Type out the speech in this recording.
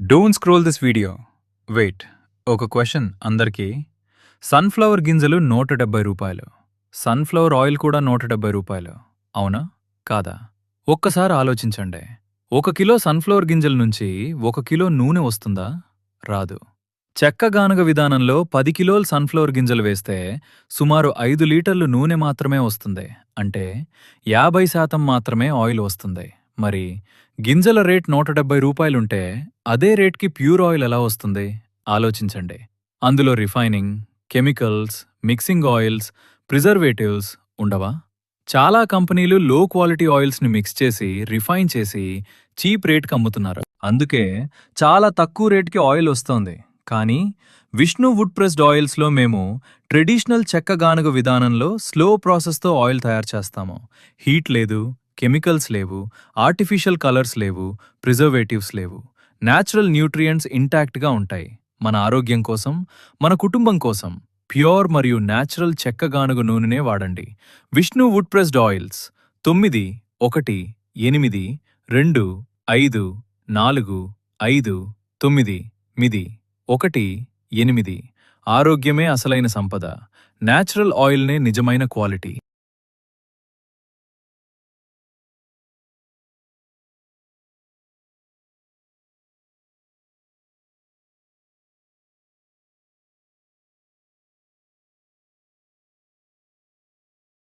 Don't scroll this video. Wait, ఒక question అందరికీ. Sunflower గింజలు ₹170, సన్ఫ్లవర్ ఆయిల్ కూడా ₹170. అవునా కాదా? ఒక్కసారి ఆలోచించండి. 1 కిలో సన్ఫ్లవర్ గింజల నుంచి 1 కిలో నూనె వస్తుందా? రాదు. చెక్కగానుగ విధానంలో 10 కిలోల సన్ఫ్లవర్ గింజలు వేస్తే సుమారు 5 లీటర్లు నూనె మాత్రమే వస్తుంది. అంటే 50% మాత్రమే ఆయిల్ వస్తుంది. మరి గింజల రేట్ ₹170 అదే రేట్కి ప్యూర్ ఆయిల్ ఎలా వస్తుంది? ఆలోచించండి. అందులో refining, chemicals, mixing oils, preservatives ఉండవా? చాలా కంపెనీలు లో క్వాలిటీ ఆయిల్స్ని మిక్స్ చేసి, రిఫైన్ చేసి చీప్ రేట్కి అమ్ముతున్నారు. అందుకే చాలా తక్కువ రేట్కి ఆయిల్ వస్తోంది. కానీ విష్ణు వుడ్ ప్రెస్డ్ ఆయిల్స్లో మేము ట్రెడిషనల్ చెక్కగానుగ విధానంలో స్లో ప్రాసెస్తో ఆయిల్ తయారు చేస్తాము. హీట్ లేదు, కెమికల్స్ లేవు, ఆర్టిఫిషియల్ కలర్స్ లేవు, ప్రిజర్వేటివ్స్ లేవు. న్యాచురల్ న్యూట్రియంట్స్ ఇంటాక్ట్గా ఉంటాయి. మన ఆరోగ్యం కోసం, మన కుటుంబం కోసం ప్యూర్ మరియు న్యాచురల్ చెక్కగానుగ నూనెనే వాడండి. Vishnu would pressed oils 911825459918. ఆరోగ్యమే అసలైన సంపద. న్యాచురల్ ఆయిల్నే నిజమైన క్వాలిటీ.